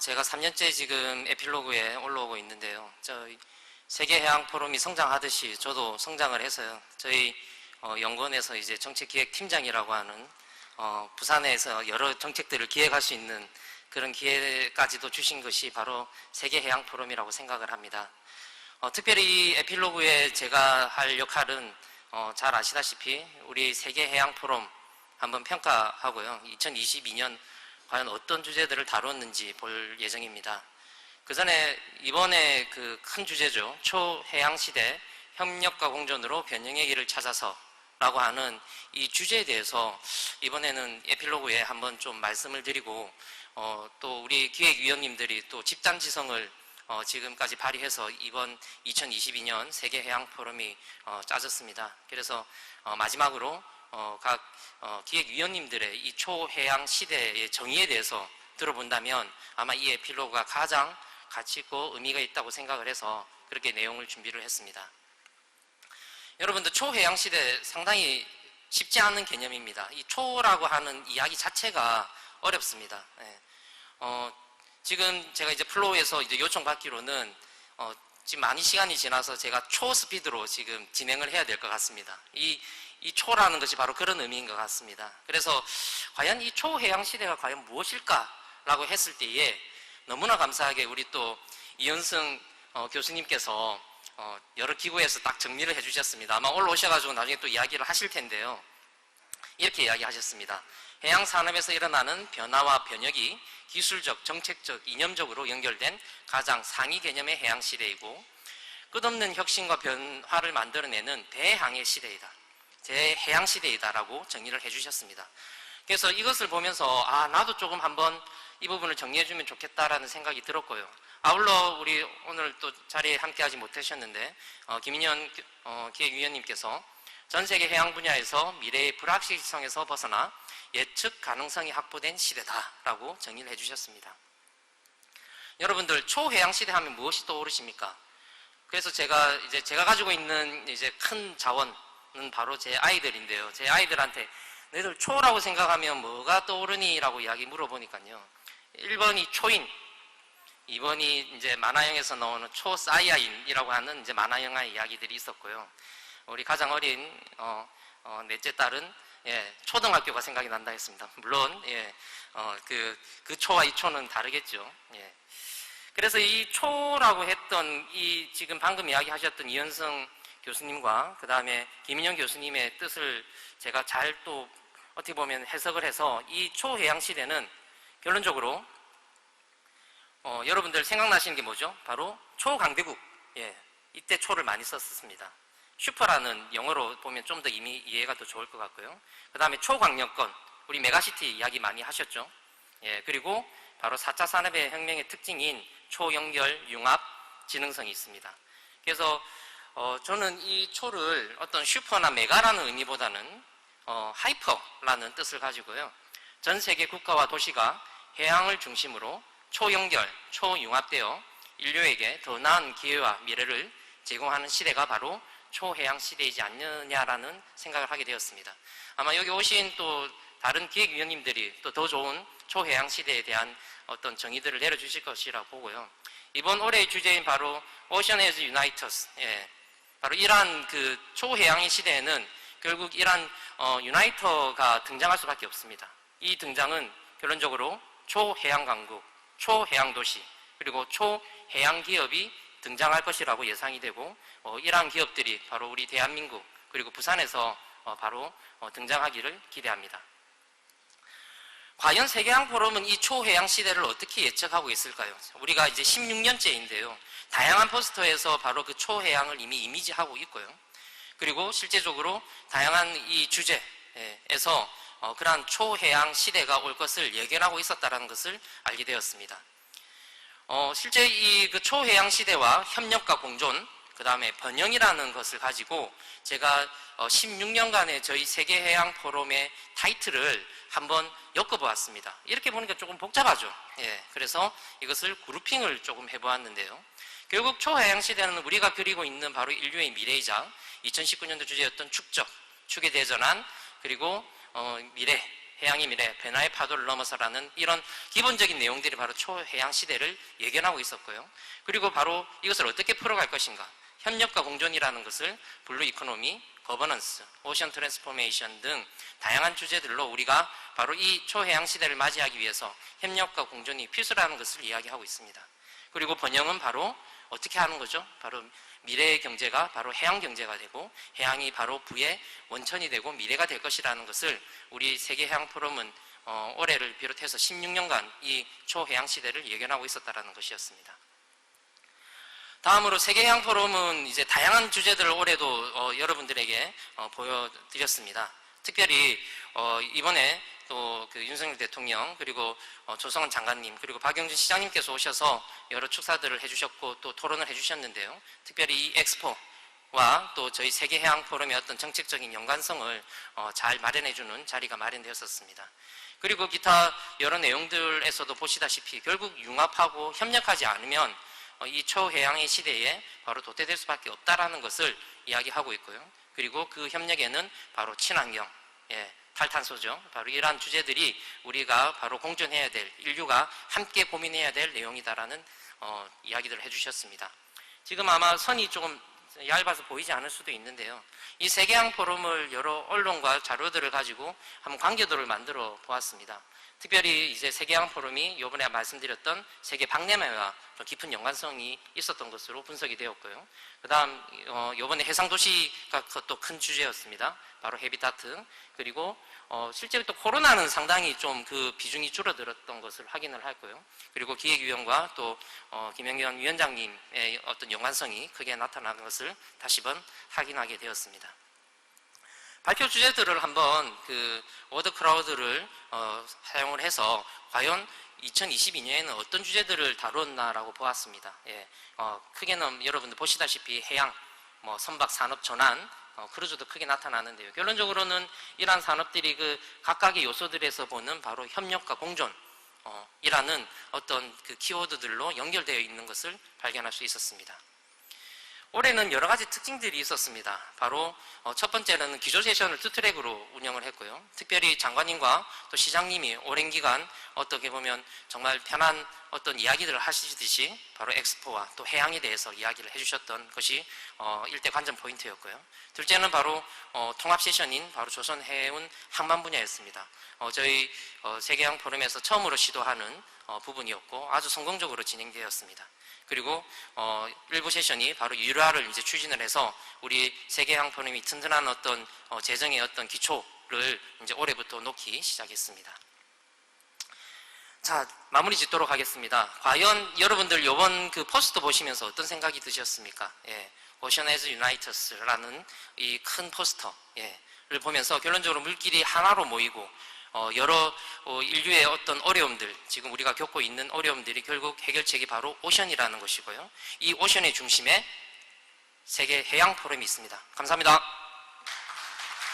제가 3년째 지금 에필로그에 올라오고 있는데요. 세계해양포럼이 성장하듯이 저도 성장을 해서요. 저희 연구원에서 이제 정책기획팀장이라고 하는 부산에서 여러 정책들을 기획할 수 있는 그런 기회까지도 주신 것이 바로 세계해양포럼이라고 생각을 합니다. 특별히 이 에필로그에 제가 할 역할은 잘 아시다시피 우리 세계해양포럼 한번 평가하고요. 2022년 과연 어떤 주제들을 다뤘는지 볼 예정입니다. 그 전에 이번에 그 큰 주제죠. 초해양시대 협력과 공존으로 변형의 길을 찾아서 라고 하는 이 주제에 대해서 이번에는 에필로그에 한번 좀 말씀을 드리고 또 우리 기획위원님들이 또 집단지성을 지금까지 발휘해서 이번 2022년 세계해양포럼이 짜졌습니다. 그래서 마지막으로 각 기획위원님들의 이 초해양 시대의 정의에 대해서 들어본다면 아마 이 에필로그가 가장 가치 있고 의미가 있다고 생각을 해서 그렇게 내용을 준비를 했습니다. 여러분들 초해양 시대 상당히 쉽지 않은 개념입니다. 이 초라고 하는 이야기 자체가 어렵습니다. 네. 지금 제가 이제 플로우에서 이제 요청받기로는 지금 많이 시간이 지나서 제가 초스피드로 지금 진행을 해야 될 것 같습니다. 이 초라는 것이 바로 그런 의미인 것 같습니다. 그래서 과연 이 초해양 시대가 과연 무엇일까라고 했을 때에 너무나 감사하게 우리 또 이현승 교수님께서 여러 기구에서 딱 정리를 해주셨습니다. 아마 올라오셔가지고 나중에 또 이야기를 하실 텐데요. 이렇게 이야기하셨습니다. 해양 산업에서 일어나는 변화와 변혁이 기술적, 정책적, 이념적으로 연결된 가장 상위 개념의 해양 시대이고 끝없는 혁신과 변화를 만들어내는 대항해 시대이다. 대해양 시대이다라고 정의를 해주셨습니다. 그래서 이것을 보면서 나도 조금 한번 이 부분을 정리해주면 좋겠다라는 생각이 들었고요. 아울러 우리 오늘 또 자리에 함께하지 못하셨는데 김인현 기획위원님께서 전 세계 해양 분야에서 미래의 불확실성에서 벗어나 예측 가능성이 확보된 시대다라고 정의를 해주셨습니다. 여러분들 초해양 시대 하면 무엇이 떠오르십니까? 그래서 제가 가지고 있는 이제 큰 자원은 바로 제 아이들인데요. 제 아이들한테 너희들 초라고 생각하면 뭐가 떠오르니? 라고 이야기 물어보니까요. 1번이 초인, 2번이 이제 만화영에서 나오는 초사이아인이라고 하는 이제 만화 영화 이야기들이 있었고요. 우리 가장 어린 넷째 딸은 초등학교가 생각이 난다 했습니다. 물론 그 초와 이 초는 다르겠죠. 그래서 이 초라고 했던 이 지금 방금 이야기하셨던 이현승 교수님과 그 다음에 김인영 교수님의 뜻을 제가 잘 또 어떻게 보면 해석을 해서 이 초해양 시대는 결론적으로 여러분들 생각나시는 게 뭐죠? 바로 초강대국. 이때 초를 많이 썼습니다. 슈퍼라는 영어로 보면 좀 더 이미 이해가 더 좋을 것 같고요. 그 다음에 초강력권, 우리 메가시티 이야기 많이 하셨죠? 그리고 바로 4차 산업의 혁명의 특징인 초연결, 융합, 지능성이 있습니다. 그래서 저는 이 초를 어떤 슈퍼나 메가라는 의미보다는 하이퍼라는 뜻을 가지고요. 전 세계 국가와 도시가 해양을 중심으로 초연결, 초융합되어 인류에게 더 나은 기회와 미래를 제공하는 시대가 바로 초해양 시대이지 않느냐라는 생각을 하게 되었습니다. 아마 여기 오신 또 다른 기획위원님들이 또 더 좋은 초해양 시대에 대한 어떤 정의들을 내려주실 것이라 보고요. 이번 올해의 주제인 바로 Ocean as Uniters, 바로 이러한 그 초해양의 시대에는 결국 이러한 유나이터가 등장할 수밖에 없습니다. 이 등장은 결론적으로 초해양 강국, 초해양 도시, 그리고 초해양 기업이 등장할 것이라고 예상이 되고 이러한 기업들이 바로 우리 대한민국 그리고 부산에서 바로 등장하기를 기대합니다. 과연 세계해양포럼은 이 초해양 시대를 어떻게 예측하고 있을까요? 우리가 이제 16년째인데요. 다양한 포스터에서 바로 그 초해양을 이미 이미지하고 있고요. 그리고 실제적으로 다양한 이 주제에서 그러한 초해양 시대가 올 것을 예견하고 있었다는 것을 알게 되었습니다. 실제 이 그 초해양 시대와 협력과 공존, 그 다음에 번영이라는 것을 가지고 제가 16년간의 저희 세계해양포럼의 타이틀을 한번 엮어보았습니다. 이렇게 보니까 조금 복잡하죠. 그래서 이것을 그룹핑을 조금 해보았는데요. 결국 초해양 시대는 우리가 그리고 있는 바로 인류의 미래이자 2019년도 주제였던 축적, 축에 대전환, 그리고 미래, 해양의 미래, 변화의 파도를 넘어서라는 이런 기본적인 내용들이 바로 초해양 시대를 예견하고 있었고요. 그리고 바로 이것을 어떻게 풀어갈 것인가, 협력과 공존이라는 것을 블루 이코노미, 거버넌스, 오션 트랜스포메이션 등 다양한 주제들로 우리가 바로 이 초해양 시대를 맞이하기 위해서 협력과 공존이 필수라는 것을 이야기하고 있습니다. 그리고 번영은 바로 어떻게 하는 거죠? 바로 미래의 경제가 바로 해양 경제가 되고 해양이 바로 부의 원천이 되고 미래가 될 것이라는 것을 우리 세계해양 포럼은 올해를 비롯해서 16년간 이 초해양 시대를 예견하고 있었다는 것이었습니다. 다음으로 세계해양 포럼은 이제 다양한 주제들을 올해도 여러분들에게 보여드렸습니다. 특별히 이번에 또 그 윤석열 대통령 그리고 조성은 장관님 그리고 박영준 시장님께서 오셔서 여러 축사들을 해주셨고 또 토론을 해주셨는데요. 특별히 이 엑스포와 또 저희 세계해양 포럼의 어떤 정책적인 연관성을 잘 마련해주는 자리가 마련되었었습니다. 그리고 기타 여러 내용들에서도 보시다시피 결국 융합하고 협력하지 않으면 이 초해양의 시대에 바로 도태될 수밖에 없다라는 것을 이야기하고 있고요. 그리고 그 협력에는 바로 친환경, 탈탄소죠. 바로 이러한 주제들이 우리가 바로 공존해야 될, 인류가 함께 고민해야 될 내용이다라는 이야기들을 해주셨습니다. 지금 아마 선이 조금 얇아서 보이지 않을 수도 있는데요. 이 세계해양 포럼을 여러 언론과 자료들을 가지고 한번 관계도를 만들어 보았습니다. 특별히 이제 세계해양 포럼이 이번에 말씀드렸던 세계 박람회와 깊은 연관성이 있었던 것으로 분석이 되었고요. 그 다음 이번에 해상도시가 또 큰 주제였습니다. 바로 헤비타트. 그리고 실제로 또 코로나는 상당히 좀 그 비중이 줄어들었던 것을 확인을 했고요. 그리고 기획위원과 또 김영현 위원장님의 어떤 연관성이 크게 나타난 것을 다시 한번 확인하게 되었습니다. 발표 주제들을 한번 그 워드 크라우드를 사용을 해서 과연 2022년에는 어떤 주제들을 다뤘나라고 보았습니다. 크게는 여러분들 보시다시피 해양, 선박 산업 전환, 크루즈도 크게 나타나는데요. 결론적으로는 이러한 산업들이 그 각각의 요소들에서 보는 바로 협력과 공존, 이라는 어떤 그 키워드들로 연결되어 있는 것을 발견할 수 있었습니다. 올해는 여러 가지 특징들이 있었습니다. 바로 첫 번째는 기조 세션을 2트랙으로 운영을 했고요. 특별히 장관님과 또 시장님이 오랜 기간 어떻게 보면 정말 편한 어떤 이야기들을 하시듯이 바로 엑스포와 또 해양에 대해서 이야기를 해주셨던 것이 일대 관전 포인트였고요. 둘째는 바로 통합 세션인 바로 조선 해운 항만 분야였습니다. 저희 세계해양 포럼에서 처음으로 시도하는 부분이었고 아주 성공적으로 진행되었습니다. 그리고 일부 세션이 바로 유라를 이제 추진을 해서 우리 세계해양 포럼이 튼튼한 어떤 재정의 어떤 기초를 이제 올해부터 놓기 시작했습니다. 자, 마무리 짓도록 하겠습니다. 과연 여러분들 이번 그 포스터 보시면서 어떤 생각이 드셨습니까? Ocean as United라는 이 큰 포스터를 보면서 결론적으로 물길이 하나로 모이고 여러 인류의 어떤 어려움들, 지금 우리가 겪고 있는 어려움들이 결국 해결책이 바로 오션이라는 것이고요. 이 오션의 중심에 세계 해양 포럼이 있습니다. 감사합니다.